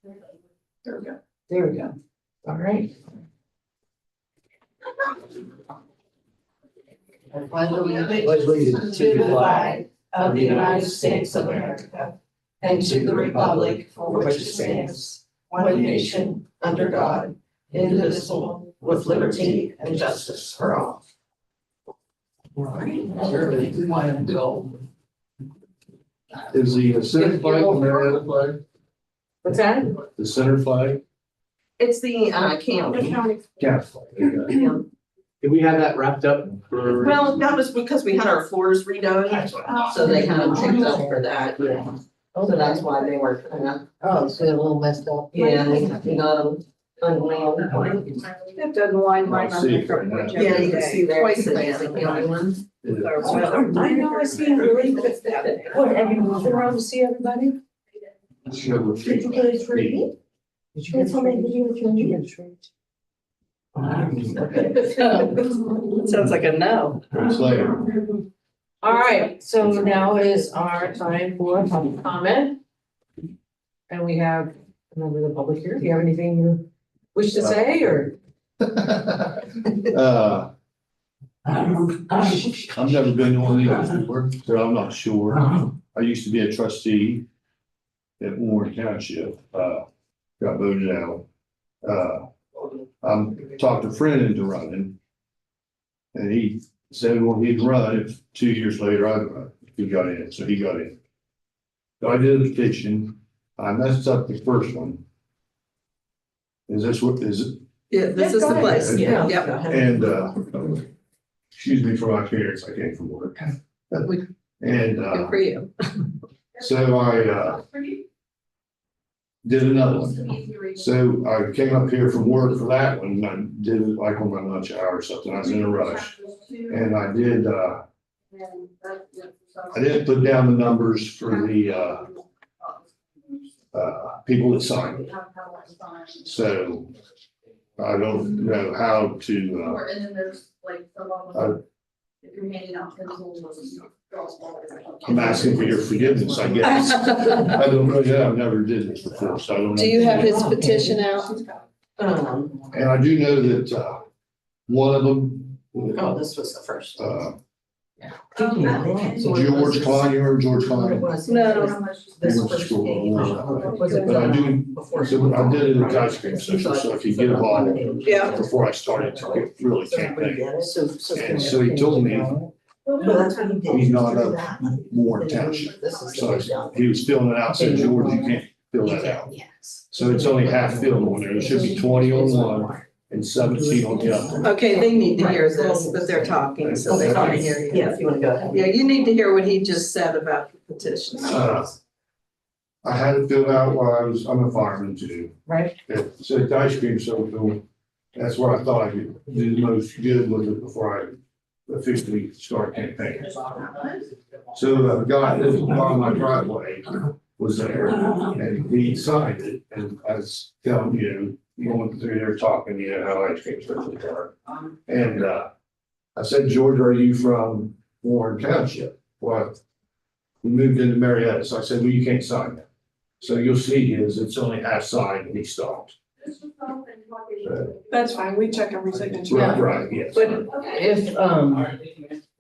There we go. There we go. All right. Pledge allegiance to the flag of the United States of America and to the republic for which it stands, one nation, under God, indivisible, with liberty and justice for all. Is the center flag the Marietta flag? What's that? The center flag? It's the county. Cat flag. Okay. Yeah. Did we have that wrapped up for? Well, that was because we had our floors redone, so they kind of picked up for that. So that's why they were kind of, Oh, so they're a little messed up. yeah, we got them unwound. It doesn't line right on the front page every Yeah, you can day. see there, it's the only one. It Our is. weather. I know, I see really good stuff. What, have you moved around to see everybody? Sure. Did you get a treat? Did you get somebody to give you a treat? Sounds like a no. It's later. All right, so now is our time for public comment. And we have a member of the public here. Do you have anything you wish to say or? I've never been to one of these before, so I'm not sure. I used to be a trustee at Warren Township, got voted out. Talked a friend into running. And he said, well, he'd run if 2 years later I'd run, if he got in, so he got in. So I did a petition, I messed up the first one. Is this what, is it? Yeah, this is the place, Yeah. yep. And, excuse me for my appearance, I came from work. And, Good for you. so I, did another one. So I came up here from work for that one, and I did it like on my lunch hour or something, I was in a rush. And I didn't put down the numbers for the, people that signed it. So I don't know how to, And then there's like the one uh, with, if you're handing out pencils. I'm asking for your forgiveness, I guess. I don't know, yeah, I've never did this before, so I don't know. Do you have his petition out? And I do know that, one of them, Oh, this was the first. George Klein, you remember George Klein? No. He went to school. But I do, so I did it at the ice cream social, so I could get involved Yeah. before I started to really campaign. And So so he told me he's not up Warren Township. This is So the big one. he was filling it out, said, George, you can't fill that out. Yes. So it's only half filled on there. There should be 20 on one and 17 on the other. Okay, they need to hear this, but they're talking, so they can't hear you. Yeah, if you wanna go ahead. Yeah, you need to hear what he just said about the petition. I had it filled out while I'm a fireman too. Right. So the ice cream social, that's what I thought I could do the most good with it before I officially start campaigning. So the guy that was on my driveway was there and he signed it, and I was telling you, going through there talking, you know, how ice cream socials are. And I said, George, are you from Warren Township? Well, we moved into Marietta, so I said, well, you can't sign that. So you'll see it's only half signed and he stopped. That's fine, we check every signature. Right, yes. But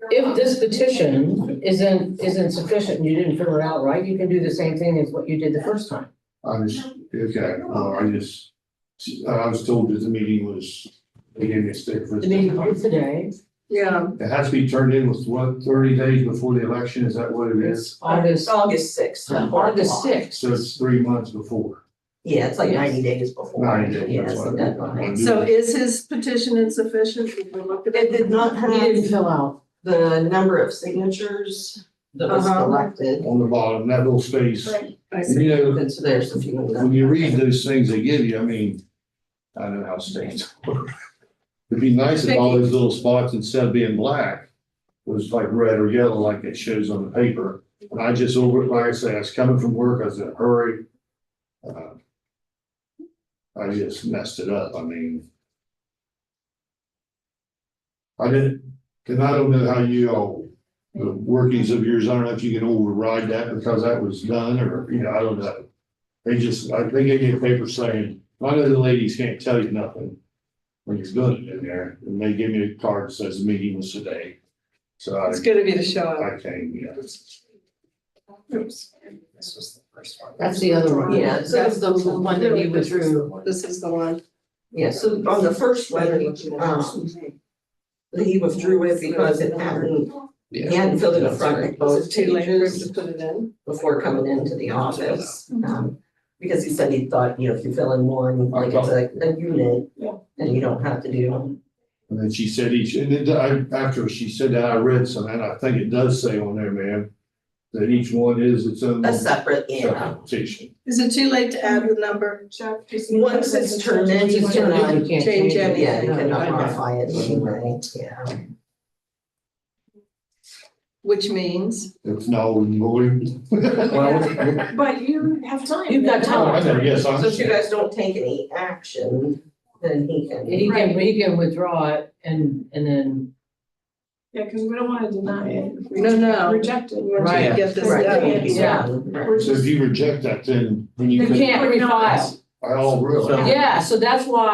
if this petition isn't sufficient and you didn't fill it out right, you can do the same thing as what you did the first time. I was, okay, well, I was told that the meeting was, they gave me a stick for The meeting it. is today, Yeah, Has to be turned in with what, 30 days before the election, is that what it is? August, August 6th. August 6th. So it's 3 months before. Yeah, it's like 90 days before. 90 days, Yeah, that's it's what the I deadline. do. So is his petition insufficient? Did we look at It did not He didn't have fill out. the number of signatures that was Uh-huh. collected. On the bottom, that little space. I And see. you know, And so there's a few of them. when you read those things they give you, I mean, I don't know how states work. It'd be nice if all those little spots, instead of being black, was like red or yellow like it shows on the paper. And I just like I say, I was coming from work, I was in a hurry. I just messed it up, I mean. I didn't, cause I don't know how you all, the workings of yours, I don't know if you can override that because that was done, or, you know, I don't know. They just, I think they get a paper saying, none of the ladies can't tell you nothing when you're doing it in there, and they give me a card that says the meeting was today. So It's good of you to show up. I came, yeah. Oops. That's the other one. Yeah, That's the one that you withdrew. This is the one. Yeah, so on the first one, he withdrew it because it hadn't, he hadn't filled in the front of Is both it too late for him pages to put it in? before coming into the office. Because he said he thought, you know, if you fill in one, like it's a unit, and you don't have to do. And then she said after she said that, I read some, and I think it does say on there, ma'am, that each one is its own. A separate, yeah. Petition. Is it too late to add the number, Jeff? Once it's turned in, you Once it's turned in, cannot, you can't change it. yeah, you No, cannot I know. modify it anyway, yeah. Which means? It's null and void. But you have time. You've got Oh, I time. know, yes, I So if you understand. guys don't take any action, then he can. He can withdraw it and then, Yeah, because we don't want to deny it. No. Reject it. Right. To get this Right, done. can't be Yeah. done. We're So if just- you reject that, then you you can. can't refile. Oh, really? Yeah, so that's what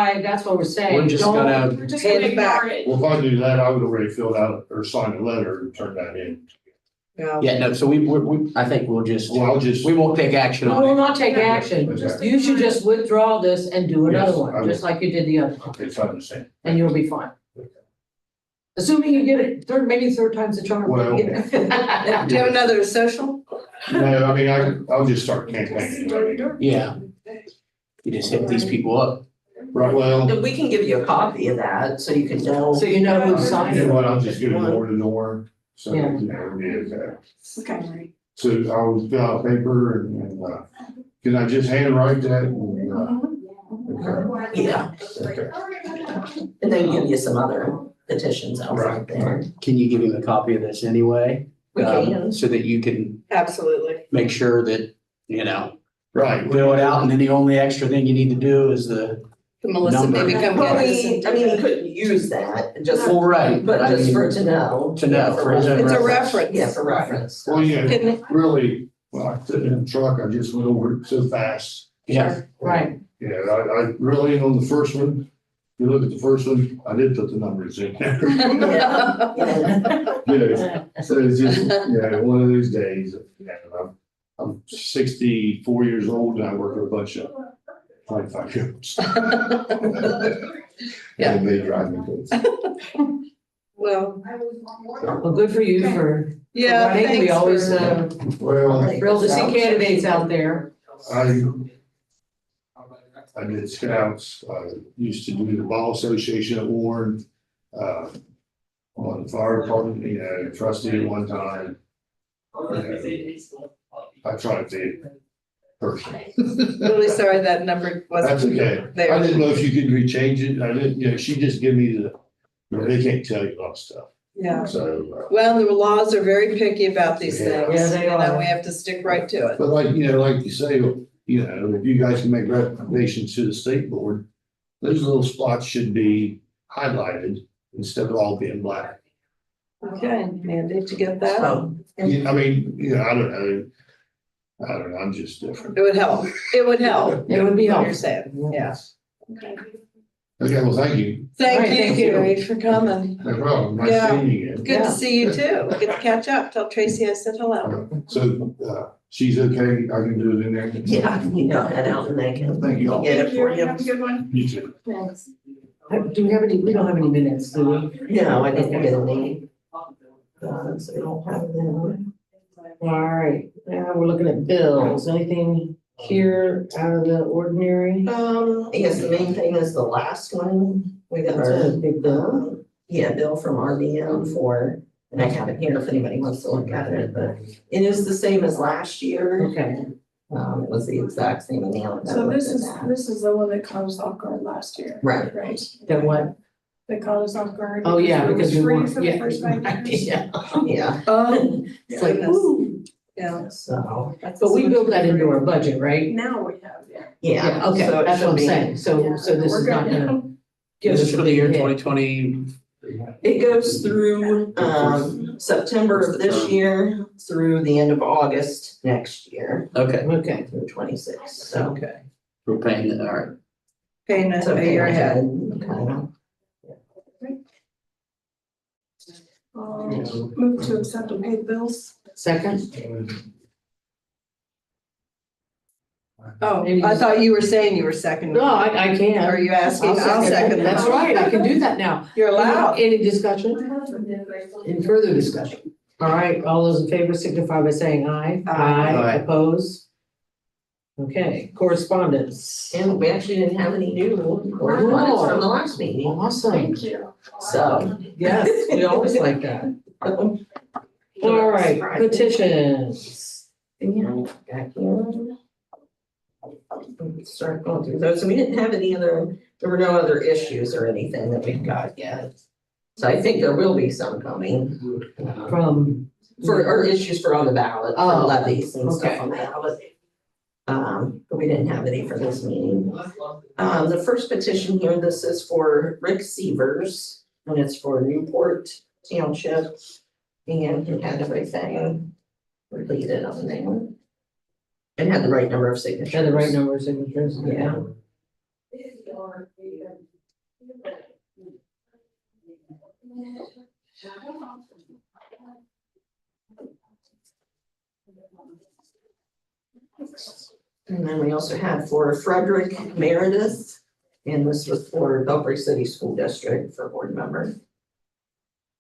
we're saying. We're just Don't- gonna, We're just Hand gonna it back. ignore it. Well, if I do that, I would already filled out or signed a letter and turned that in. yeah, no, so we, I think we'll just, Well, I'll just. we won't take action We on will it. not take action. Okay. You should just withdraw this and do another Yes, I one, will. just like you did the other one, Okay, so I understand. and you'll be fine. Assuming you get it maybe third time's the charm. Well- Do you have another social? No, I mean, I'll just start campaigning. I mean, Yeah. You just hit these people up. Right, well, And we can give you a copy of that, so you can know. So you know who signed you it. know what, I'll just get it door to door. So, Yeah. you know, it is that. Okay. So I'll fill out paper and, can I just handwrite that? And, okay, Yeah, okay. and then give you some other petitions out Right. there. Can you give him a copy of this anyway? We can. So that you can Absolutely. make sure that, you know, Right. fill it out, and then the only extra thing you need to do is the, Melissa, Number. maybe come Well, get this. I mean, he couldn't use that, just, full right. but I just mean, for to know. To know, Yeah, for his own It's a reference. reference. Yeah, for reference. Well, yeah, Couldn't- really, well, I sit in the truck, I just went over it so fast. Yeah, Right, Yeah, I really, on the first one, if you look at the first one, I did put the numbers in there. Yeah, yeah. Yeah, so it's just, yeah, one of those days, yeah, I'm 64 years old and I work with a bunch of 25-year-olds. Yeah. And they drive me crazy. Well, well, good for you for yeah, running. We thanks always, for. Well, thrilled to see candidates out there. I did scouts, I used to do the ball association at Warren. On the fire department, you know, trustee at one time. I tried to be person. Really sorry that number That's wasn't okay. I there. didn't know if you could rechange it. I didn't, you know, she just give me the, you know, they can't tell you a lot of stuff. Yeah. So, Well, the laws are very picky about these Yeah. things. Yeah, they You know, are. we have to stick right to it. but like, you know, like you say, you know, if you guys can make recommendations to the state board, those little spots should be highlighted instead of all being black. Okay, Mandy, did you get that? Oh, I mean, you know, I don't know, I'm just different. It would help. It would help. It would be What helpful. you're saying, yeah. Okay, well, thank you. Thank Right, you, thank you. Gary, for coming. No problem. Nice Yeah. seeing you again. Good Yeah. to see you too. Good to catch up. Tell Tracy I said hello. So, she's okay, I can do it in there? yeah, you can head out and they can Thank you all. get it for you. Have a good one. You too. Thanks. Do we have any, we don't have any minutes, do we? No, I didn't get any. So we don't have them. All right, now we're looking at bills. Anything here out of the ordinary? I guess the main thing is the last one. We got That's a the, big bill. yeah, bill from RBM for, and I have it here if anybody wants to look at it, but it is the same as last year. Okay, It was the exact same amount. that So was this in is, that. this is the one that caught us off guard last year. Right. Right. then what? That caught us off guard. Oh, yeah, it was because we free weren't, for the yeah. first 5 years. Yeah. Yeah, Oh, It's like, goodness. woo. Yeah. so, But we built that into our budget, right? Now we have, yeah. yeah. Okay, so it that's what should I'm be- saying. So Yeah. this We're is not good gonna now. give this us is a for the year big hit. 2020, It goes through, September of this year through the end of August next year, Okay, Okay, through 26, so. okay. we're paying, all right. Paying So a year ahead. kind Move to accept and pay the bills. Second? Oh, I thought you were saying you were second. No, I can. Are you asking? I'll second that. That's right, I can do that now. You're allowed. Any discussion? Any further discussion? All right, all those in favor signify by saying aye. Aye. Oppose? Okay, correspondence. of, and we actually didn't have any new correspondence from the last meeting, Awesome, you. so. yes, we always like that. All right, petitions. Yeah, back here. Start going through those, and we didn't have any other, there were no other issues or anything that we've got yet. So I think there will be some coming, From, or issues for on the ballot, for Oh, levies and okay. stuff on the ballot. But we didn't have any for this meeting. The first petition here, this is for Rick Severs, and it's for Newport Township. And he had everything completed on there. And had the right number of signatures. and the right number of signatures, Yeah. And then we also had for Frederick Meredith, and this was for Belgrade City School District for board member.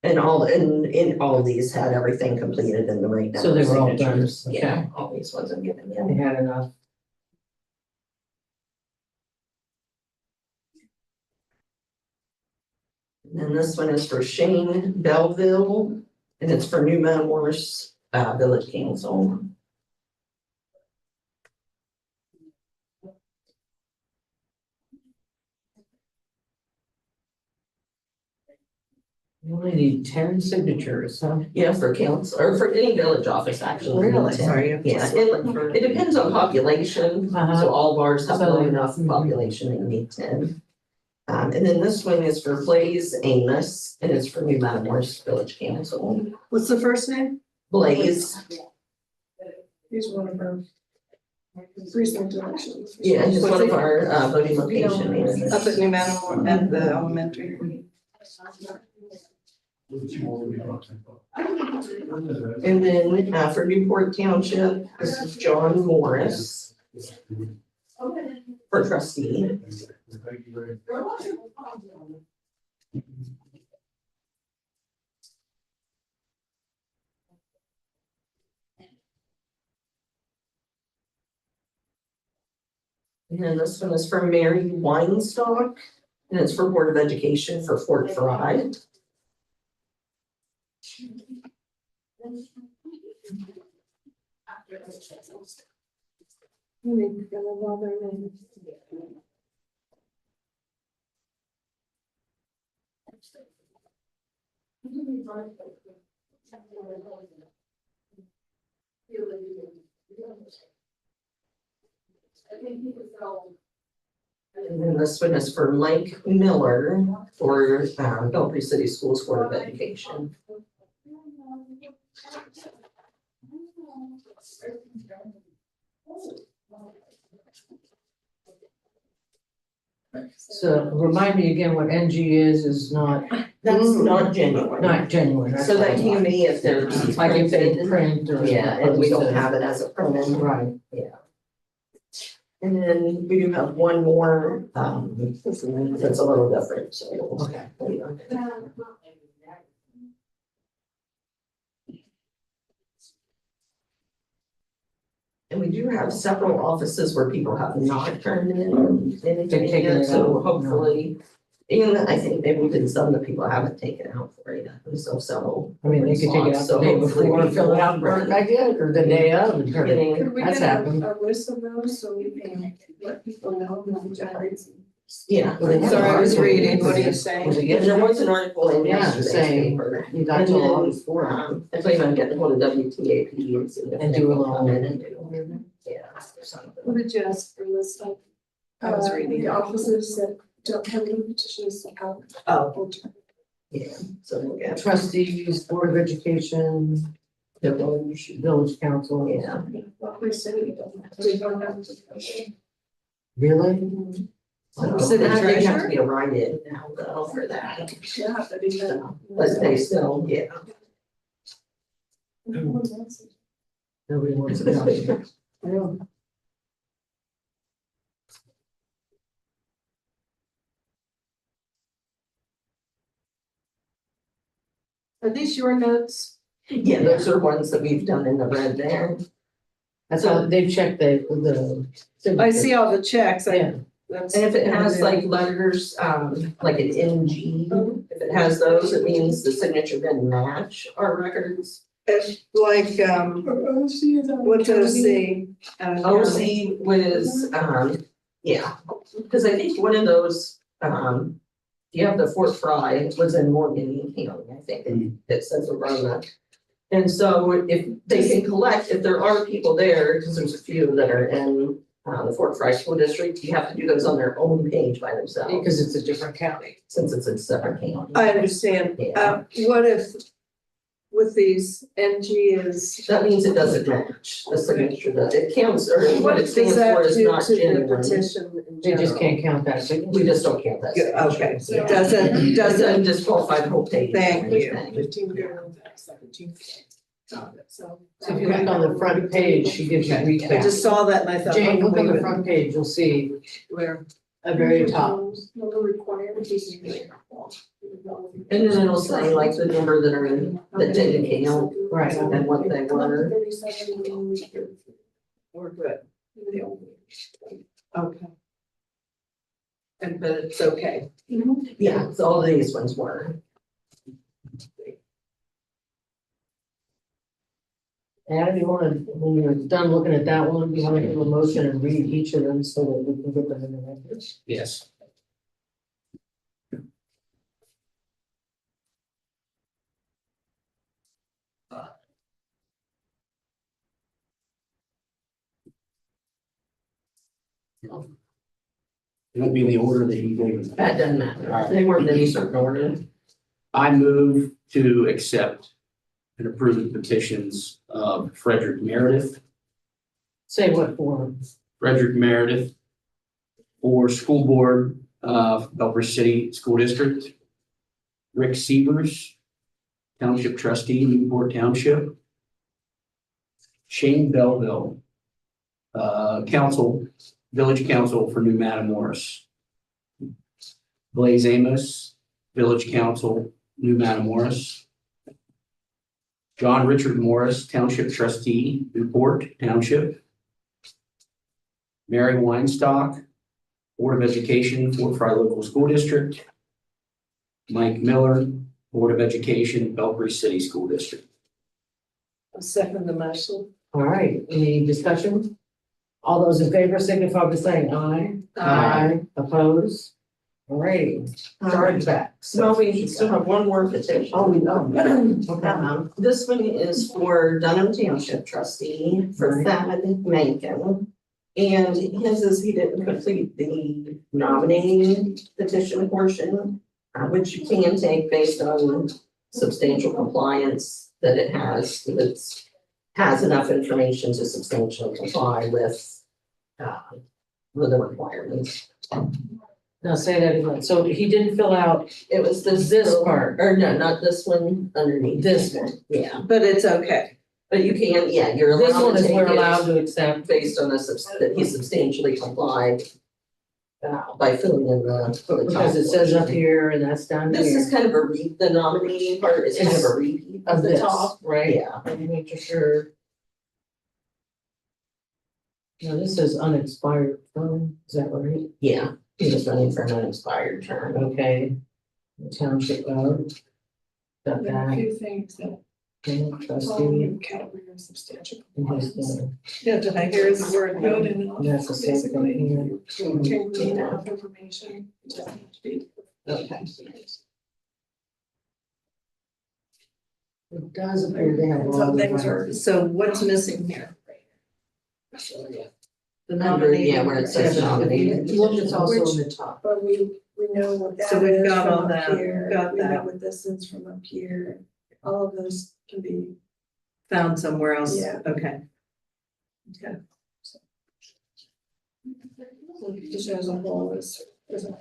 And in all of these had everything completed in the right number So they of were all done, signatures. okay. Yeah, all these wasn't given they in. had enough. And then this one is for Shane Belleville, and it's for New Metamorphs, Village Council. You only need 10 signatures, huh? Yeah, for council, or for any village office, actually. Really? Sorry. I'm Yeah, just it, looking for- it depends on population, Uh-huh. so all bars have So low they- enough population, they need 10. And then this one is for Blaze Amos, and it's for New Metamorphs Village Council. What's the first name? Blaze, He's one of our recent elections. yeah, he's What's one of it? our voting location managers. Up at New Meadow at the elementary. And then for Newport Township, this is John Morris for trustee. And then this one is for Mary Weinstock, and it's for Board of Education for Fort Fry. And then this one is for Mike Miller for Belgrade City Schools Board of Education. So remind me again what NG is not, That's not genuine. not genuine. that's So that what I can thought. be if there's Like if they printed. print or. Yeah, and we don't have it as a printed. Right. And then we do have one more, that's a little different, so. Okay. And we do have several offices where people have not turned in They've anything taken yet, it so out, hopefully. And I think maybe even some that people haven't taken out for it, so several. I mean, they could take it out the So day hopefully before, we fill it out, and will- burn it back in, or the day of, and turn it. Getting- Could we That's get happened. a list of those so we can let people know when we generate? Yeah. Sorry, I was reading. What are you saying? Was it And there yesterday? was an article in Yeah, yesterday's saying paper. You got And till then, August 4th. I believe I'm getting hold of WTAP and see if And they do a will come little- in and do, yeah, or something. What did you ask for list of? I was reading. The offices that don't have any petitions out. Oh, Yeah, so we'll get, Trustees, Board of Education, Village Council. yeah. What we said, we don't have to. Really? So City that they have treasurer? to be a write-in now though for that. Yeah, that'd be good. But they still, yeah. Nobody wants to know. Are these your notes? Yeah, those are ones that we've done in the red there. That's how they've checked the. I see all the checks, Yeah. that's. And if it has like letters, like an NG, if it has those, it means the signature didn't match our records. It's like, what's OC? OC was, yeah, because I think one of those, you have the Fort Fry was in Morgan County, I think it says Arona. And so if they can collect, if there are people there, because there's a few that are in the Fort Fry School District, you have to do those on their own page by themselves, Because it's a different county. since it's a separate county. I understand. Yeah. What if with these NG is, That means it doesn't match the signature, that it counts, or what what it does stands that for is do not to the genuine. petition in They just general? can't count that signature. We just don't count that. Yeah, signature. okay, Yeah. doesn't Doesn't disqualify the whole page. or Thank you. anything. So if you look on the front page, she gives you I recap. just saw that and I thought. Jane, look on the wait, front page, you'll see where, at very top. No requirement. And then it'll say like the number that are in, that didn't count Right. and what they were. we're good, okay. And, but it's okay. Yeah, so all these ones were. Adam, you wanna, when you're done looking at that one, you wanna give a motion and read each of them so that we can get them in the records? Yes. It won't be in the order that you gave us. That doesn't matter. They weren't in any certain order. I move to accept and approve the petitions of Frederick Meredith. Say what for? Frederick Meredith for school board of Belper City School District. Rick Sievers, Township Trustee, Newport Township. Shane Belleville, Village Council for New Matamoros. Blaze Amos, Village Council, New Matamoros. John Richard Morris, Township Trustee, Newport Township. Mary Weinstock, Board of Education, Fort Fry Local School District. Mike Miller, Board of Education, Belpre City School District. I'll second the motion. All right, any discussion? All those in favor signify by saying aye. Aye. Oppose? All right, chargebacks. Well, we still have one more petition. Oh, we know. Okay. This one is for Dunham Township trustee for Right. Thad Mankin. And his is he didn't complete the nominating petition portion, which you can take based on substantial compliance that it has, has enough information to substantially comply with the requirements. Now say that again. So he didn't fill out It was this little- part. Or no, not this one, underneath. This one. Yeah, But it's okay. but you can, yeah, you're This allowed one to is take we're it allowed to accept. based on that he substantially complied by filling in the Because it says up here and that's down This is here. kind of a the nominating part is kind of a repeat of Of the this, top. right? Yeah, Let me make sure. Now, this says unexpired term, is that right? yeah, he was running for an unexpired term. Okay. The Township of. Got There are a that, few things that trustee, category of substantial and his, compliance. Yeah, did I hear the word Good good? enough. that's the same thing here. Can read enough information. It doesn't have to be- Okay. It does appear they have. all Some the things are, so what's missing here? The Under, yeah, nominating. where it says Yeah, but if nominated. you look, it's also in the top. But we We know what that So we've is got all from up that, here. got We know that. what this is from up here. All of those can be, Found somewhere else? Yeah. Okay. just as a whole is a.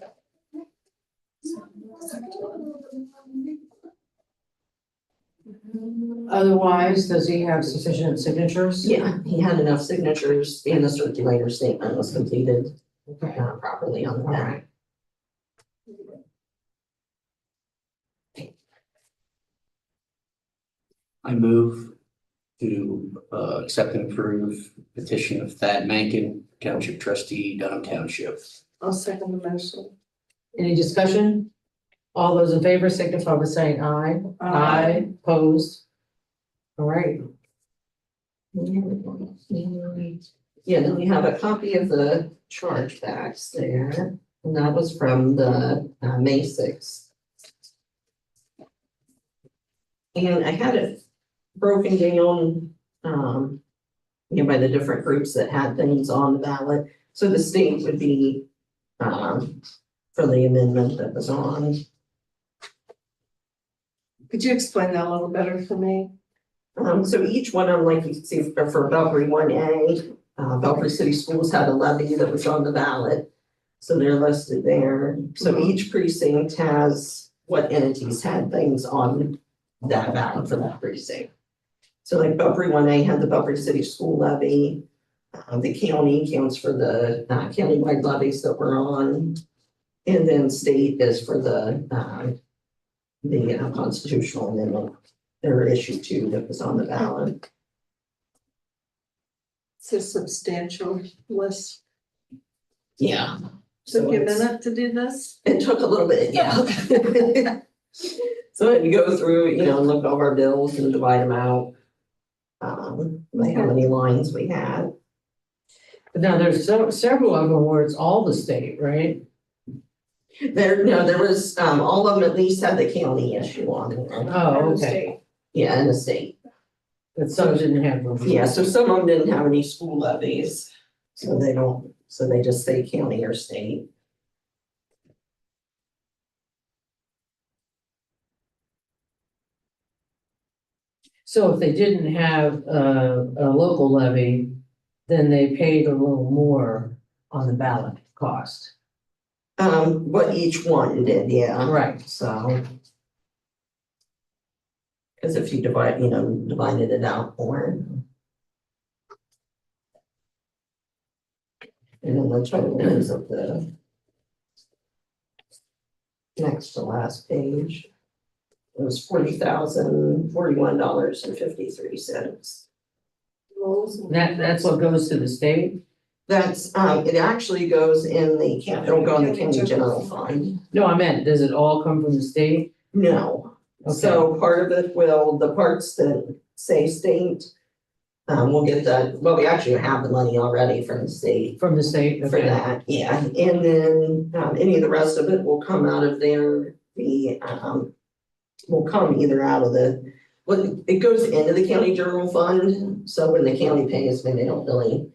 Otherwise, does he have sufficient signatures? Yeah, he had enough signatures and the circulator statement was completed Okay, properly on all that. right. I move to accept and approve petition of Thad Mankin, Township Trustee, Dunham Township. I'll second the motion. Any discussion? All those in favor signify by saying aye. Opposed? All right, Yeah, then we have a copy of the chargebacks there, and that was from the May 6th. And I had it broken down, by the different groups that had things on the ballot. So the state would be, for the amendment that was on. Could you explain that a little better for me? So each one of them, like you can see for Belgrade 1A, Belgrade City Schools had a levy that was on the ballot. So they're listed there. So each precinct has what entities had things on that ballot for that precinct. So like Belgrade 1A had the Belgrade City School levy. The county counts for the countywide levies that we're on. And then state is for the constitutional amendment. There were issue 2 that was on the ballot. It's a substantial list. Yeah. Took you a it's- minute to do this? It took a little bit, yeah. So I had to go through, look over our bills and divide them out. Like how many lines we had. but now there's several of them where it's all the state, right? There was, all of them at least had the county issue on it. Oh, okay, Yeah, and the state. but some didn't have them. Yeah, so some of them didn't have any school levies. So they just say county or state. So if they didn't have a local levy, then they paid a little more on the ballot cost. What each one did, yeah. Right. So. Cause if you divided it out more. And then the total is of the. Next to last page. It was $40,041.53. That's what goes to the state? That's, it actually goes in the it'll go in the county general fund. No, I meant, does it all come from the state? No, Okay. so part of it the parts that say state, we'll get that, well, we actually have the money already from the state From the state, for okay. that, yeah. And then, any of the rest of it will come out of will come either out of it goes into the county general fund, so when the county pays, then they don't really,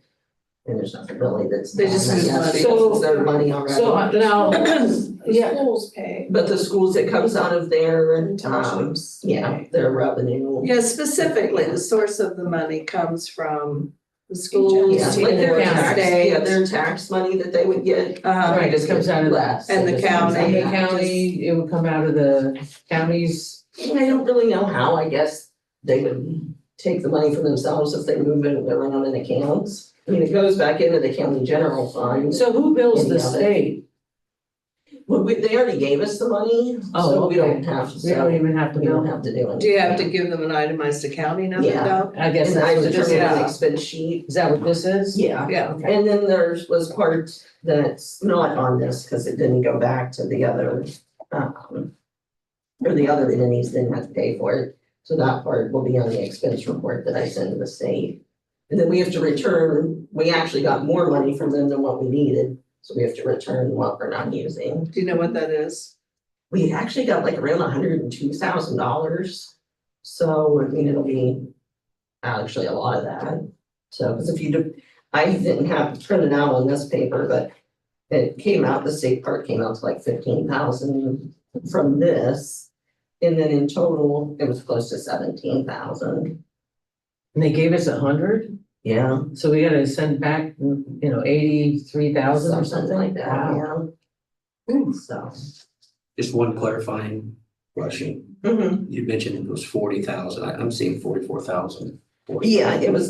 and there's nothing really that's. They just use money. So, their money already. So now, The yeah, schools pay. But the schools, it comes out of their, And townships. yeah, their revenue. Yeah, specifically, the source of the money comes from the schools, Yeah, like their County. tax, state, their tax money that they would get. Right, it comes out of less. and the It just comes county. and the out of that. county, it would come out of the counties. I don't really know how, I guess they would take the money for themselves if they move it their own accounts. I mean, it goes back into the county general fund. So who bills the Any of it. state? Well, they already gave us the money, Oh, so we don't okay. have to. We don't even have to We don't bill. have to do it. do you have to give them an itemized accounting number Yeah. though? I guess And I that's would what turn this in an yeah. expense sheet. is that what this is? Yeah. Yeah, Okay. And then there was part that's not on this because it didn't go back to the other, or the other entities didn't have to pay for it. So that part will be on the expense report that I send to the state. And then we have to return, we actually got more money from them than what we needed. So we have to return what we're not using. do you know what that is? We actually got like around $102,000. So, I mean, it'll be actually a lot of that. So, because if you do, I didn't have it printed out on this paper, but it came out, the state part came out to like 15,000 from this. And then in total, it was close to 17,000. And they gave us 100, Yeah, so we gotta send back, 83,000 or something like that, Wow. yeah. So. Just one clarifying question. Mhm. You mentioned it was 40,000. I'm seeing 44,000. Yeah, it was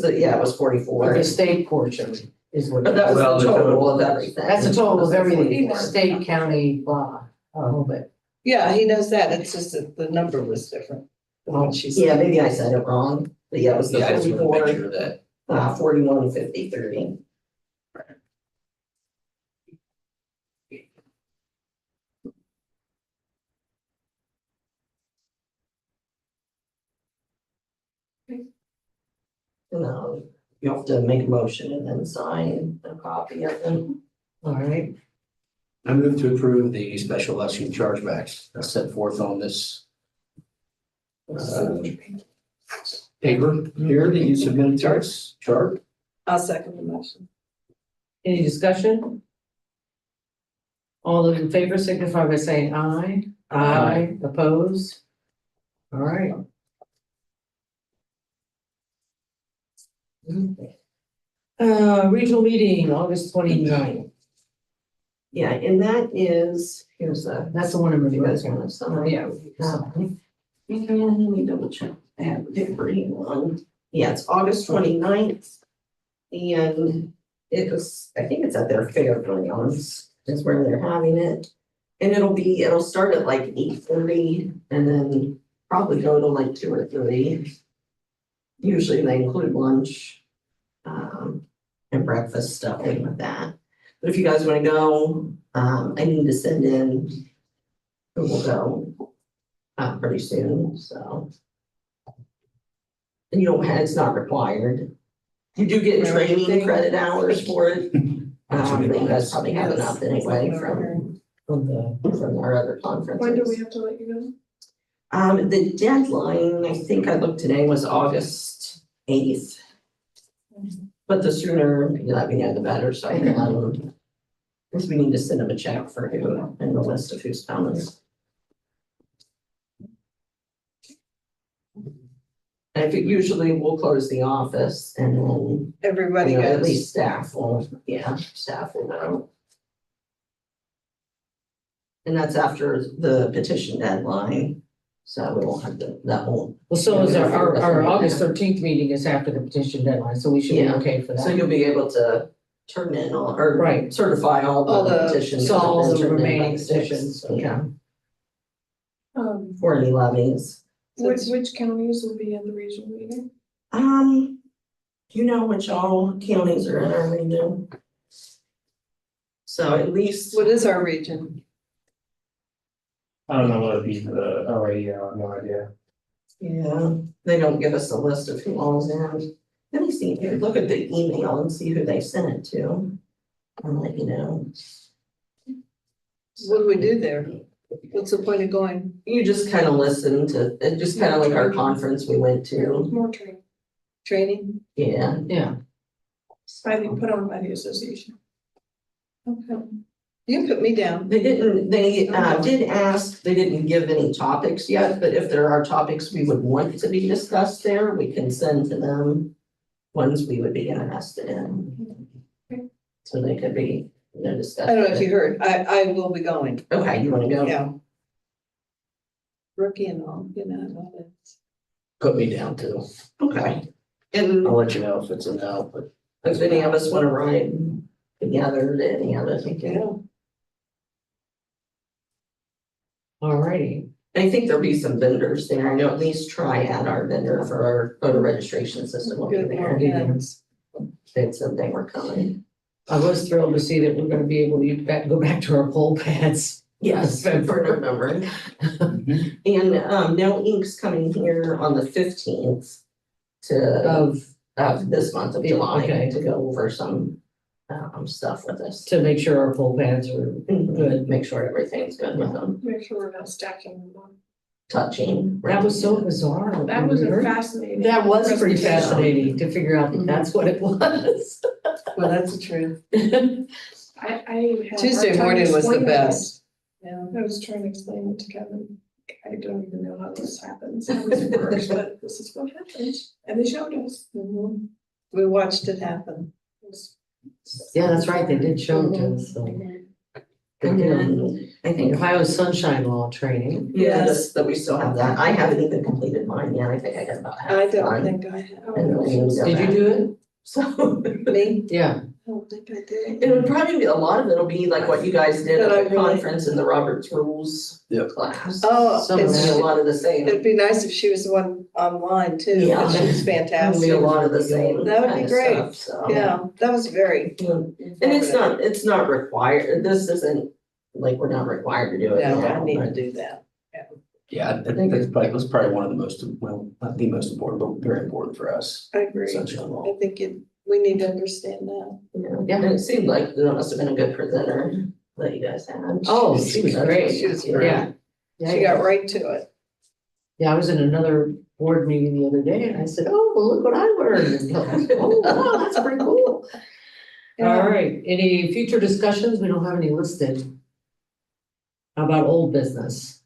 44. Or the state portion is what. But that was Well, the the total total. of everything. That's a total of everything, 44. state, county, blah, but. Yeah, he does that. It's just that the number was different. than what she said. Yeah, maybe I said it wrong, but yeah, it was the Yeah, I just want to make 44, sure that 41, 50, 30. No, you have to make a motion and then sign a copy of them. All right, I move to approve the special election chargebacks as set forth on this paper here that you submitted to us, chart. I'll second the motion. any discussion? All those in favor signify by saying aye. Aye. Opposed? All right. Regional meeting, August 29th. Yeah, and that is, here's the, That's the one I'm you reviewing. guys want to sign? Yeah. And let me double check. I have the green one. Yeah, it's August 29th. And it was, I think it's at their fairgrounds is where they're having it. And it'll start at like 8:30 and then probably go to like 2 or 3. Usually they include lunch, and breakfast stuff like that. But if you guys want to go, I need to send in who will go pretty soon, so. And you don't have, it's not required. You do get training credit hours for it. But you guys probably have enough anyway from our other conferences. When do we have to let you The deadline, I think I looked today, was August 8th. But the sooner you let me know, the better, so I can let them. Because we need to send them a check for who and the list of who's coming. And if it usually we'll close the office and then, Everybody you know, at goes. least staff will go. And that's after the petition deadline, so we won't have to, that won't. Well, so is our August 13th meeting is after the petition deadline, so we should be Yeah. okay for So that. you'll be able to turn in all, or Right. certify all All the the- petitions. So all and the turn in by remaining 6th. petitions, okay. Yeah, go? for any levies. Which counties will be in the regional meeting? Do you know which all counties are in our region? So at least, What is our region? I don't know what it'd be for the OAE, I have no idea. yeah, they don't give us a list of who all's in. Let me see, here, look at the email and see who they sent it to. I'll let you know. What do we do there? What's the point of going? You just kind of listen to, it just kind of like our conference we went to, More training, Training? yeah. Yeah, I think put on by the association. Okay. You can put me down. They did ask, they didn't give any topics yet, but if there are topics we would want to be discussed there, we can send to them ones we would be interested in. So they could be, discussed. I don't know if you heard. I will be going. Okay, you wanna go? Yeah. Rookie and all, all that. Put me down too. Okay. And I'll let you know if it's a no, but if any of us wanna ride together to any of it, we can. all righty. I think there'll be some vendors there. I know at least Triad, our vendor for our voter registration system will be Good. there. Yeah. They said they were coming. I was thrilled to see that we're gonna be able to go back to our poll pads. Yes, for November. And no ink's coming here on the 15th of this month of July Okay. to go over some stuff with us. To make sure our poll pads are Good, make sure everything's good with them, Make sure we're not stacking them on. touching. That was so bizarre. That was a Remember? fascinating. That was pretty presentation. fascinating to figure out that that's what it was. Well, that's the truth. I had. a Tuesday hard time morning was the explaining it. best. Yeah. I was trying to explain it to Kevin. I don't even know how this happens, how this works, but this is what happens, and they showed us. Mhm. We watched it happen. It was- Yeah, that's right, they did show it to us, so. And then I The think, Ohio Sunshine Law training. yes, that we still have that. I haven't even completed mine yet. I think I got about half I don't done. think I have. And then we need to go Did you back. do it? So, Me? Yeah, I don't think I did. it would probably be, a lot of it'll be like what you guys did at But I the really- conference in the Roberts Rules Yep. class. Oh, Some of It'll be a lot of the same. it'd be nice if she was the one online too, Yeah. because she was It'll be fantastic. a lot of the same That would be kind of great. stuff, so. Yeah, that was very. And it's not required, this isn't, like, we're not required to do it No, now, I need to but- do that. Yeah, I think that's probably, was probably one of the most, well, not the most important, but very important for us. I agree. Sunshine Law. I think we need to understand that. Yeah, and it seemed like that must have been a good presenter that you guys had. Oh, she was great. She was yeah. great. Yeah, She got right to it. Yeah, I was in another board meeting the other day and I said, oh, well, look what I learned. And they're like, oh, wow, that's pretty cool. All right, any future discussions? We don't have any listed. How about old business?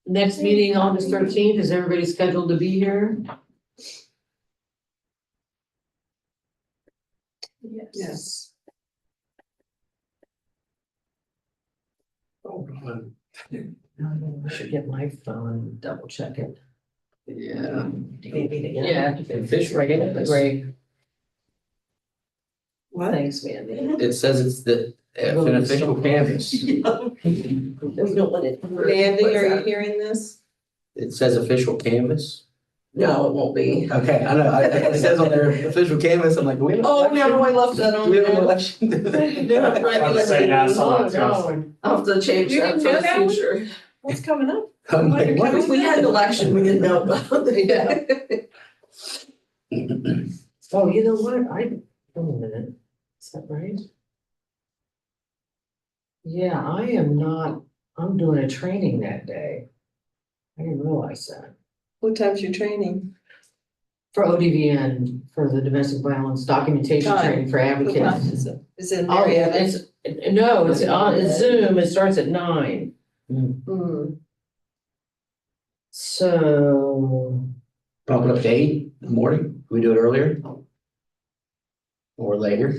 Next meeting, August 13th, is everybody scheduled to be here? Yes. Hold on. I should get my phone and double check it. Yeah. Do you need me to get it? Yeah, Official right, campus. great. What? Thanks, Mandy. It says it's an official canvas. There's no one in. Mandy, are you hearing this? It says official canvas. No, it won't be. Okay, I know, it says on their official canvas, I'm like, do we have an Oh, election? no, I left that Do on we have an there. election? No, it might be like- Say that, so Oh, that's awesome. no. I'll have to change You that didn't for know the that one? future. What's coming up? I'm like, what? If we had an election, we didn't know about it. Oh, you know what? Wait a minute. Is that right? Yeah, I am not, I'm doing a training that day. I didn't realize that. What time's your training? For ODVN, for the domestic violence documentation Time. training for What time advocates. is it? Is it in Oh, Marietta? it's on, it's Zoom, it starts at 9. Hmm. So, Bump it up to 8 in the morning, can we do it earlier? Or later?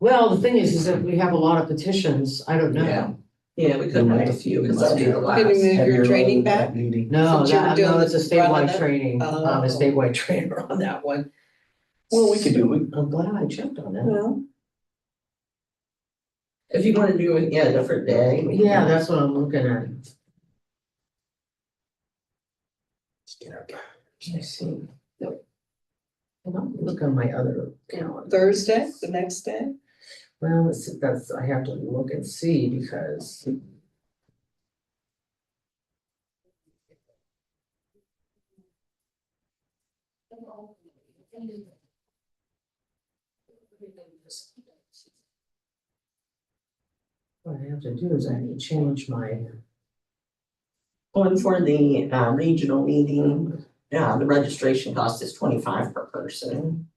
well, the thing is that we have a lot of petitions, I don't know. Yeah. Yeah, we could have a few, because that'll be the last. Can you move Heavier your training load, back? meeting. No, Since you were that, doing no, it's a the running statewide it? training, I'm a Oh. statewide trainer on that one. Well, we could do it. I'm glad I checked on that. Well, If you wanna do it, yeah, a different day. we can- Yeah, that's what I'm looking at. Let's get our- Let me see. Hold on, look on my other calendar. Thursday, the next day? Well, that's, I have to look and see because. What I have to do is I have to change my, One for the regional meeting, the registration cost is 25 per person.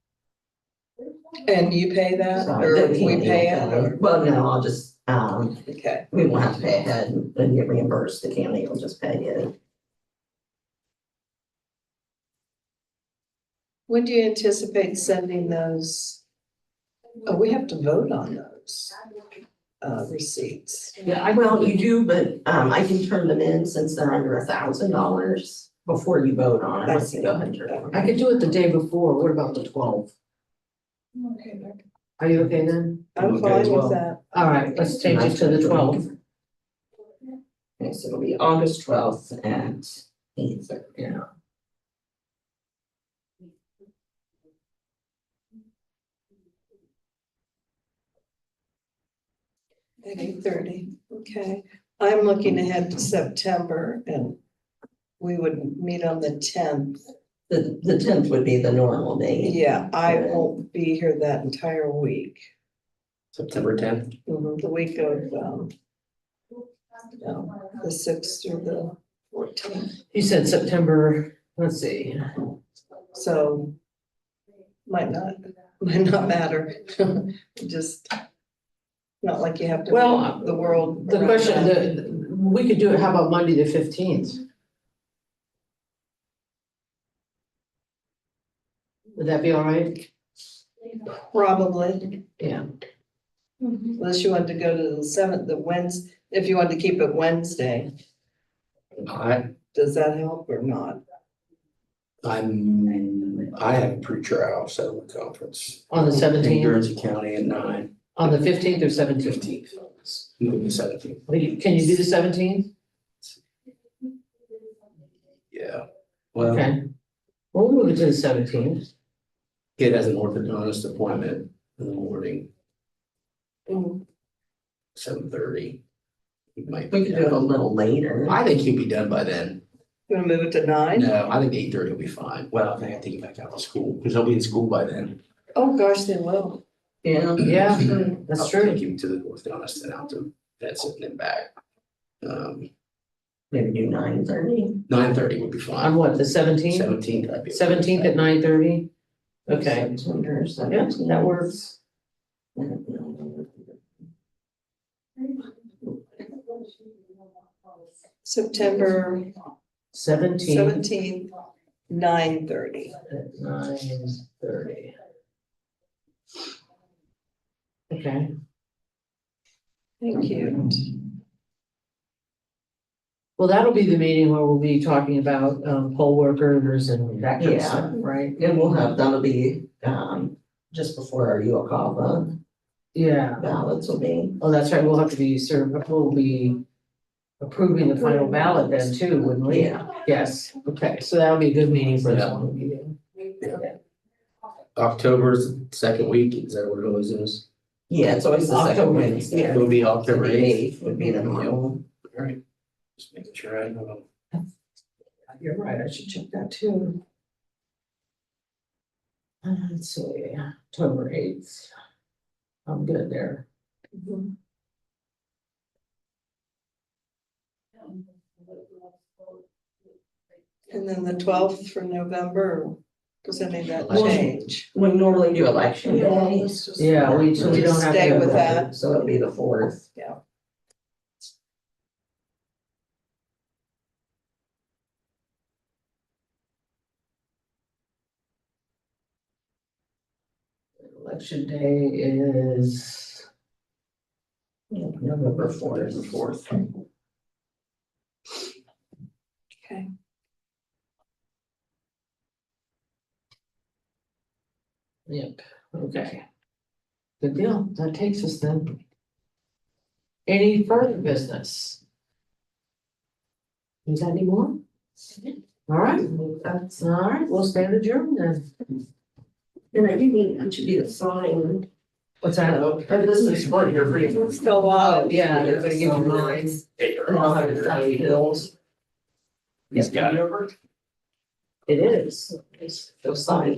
And you pay that, So or that we can't be pay it, okay. or, Well, no, I'll just, okay. we won't have to pay ahead and get reimbursed, the county will just pay it. When do you anticipate sending those? Oh, we have to vote on those, receipts. yeah, Well, you do, but I can turn them in since they're under $1,000 before you vote on it. I Let's see. go ahead and turn them. I could do it the day before. What about the 12th? Okay, Are you okay then? I'm Okay, fine as well. with that. All right, let's change it to the 12th. Okay, so it'll be August 12th at 8:30. Yeah. At 8:30, okay. I'm looking ahead to September and we would meet on the 10th. The 10th would be the normal date. Yeah, I won't be here that entire week. September 10th. The week of, the 6th through the 14th. You said September, let's see. So might not, might not matter. Just not like you have to. Well, The world. The around question, that. we could do it, how about Monday the 15th? Would that be all right? Probably, Yeah, unless you wanted to go to the 7th, the Wednesday, if you wanted to keep it Wednesday, does that help or not? I have a pre-trial settlement conference. on the In 17th, Guernsey County at 9, on the 15th or 17th? 15th. Maybe 17th. Can you do the 17th? Yeah. Well, Okay. We'll move it to the 17th. kid has an orthodontist appointment in the morning, 7:30. He might We be could do it a done. little later. I think he'll be done by then. You wanna move it to 9? No, I think 8:30 will be fine. Well, I think I take him back out to school because he'll be in school by then. Oh, gosh, they will. Yeah. Yeah, that's I'll true. take him to the orthodontist and out to that's it and then back. Maybe do 9:30. 9:30 would be On fine. what, the 17th? 17th, I'd be. 17th at 9:30? Okay, September yeah, 17th. that works. September 17th 17th, 9:30. at 9:30. Okay, Thank you. well, that'll be the meeting where we'll be talking about poll workers and that kind of Yeah. stuff, right? And that'll be, just before our UOCAVA Yeah, ballots will be. oh, that's right, we'll have to be we'll be approving the final ballot then too, wouldn't we? Yeah. Yes, okay, so that'll be a good meeting for us one meeting. October's the second week, is that what it always is? Yeah, it's always the second October. Wednesday. It will be October The 8th. would be the normal. All right, just making sure I know. You're right, I should check that too. Let's see, October 8th. I'm good there. And then the 12th for November, does any of that Well, change? We normally do election day. Yeah, so we don't have to. Stay with that. So it'll be the 4th. Yeah. Election day is, November 4th. The 4th. Okay. yep, okay. Good deal, that takes us then. Any further business? Is that any more? All right, that's all right, we'll stand adjourned then. And I do need each of you to sign. What's that? This is what you're reading. Still alive. Oh, yeah, everybody give me mine. And I'll have your bills. He's got it. It is. So sign.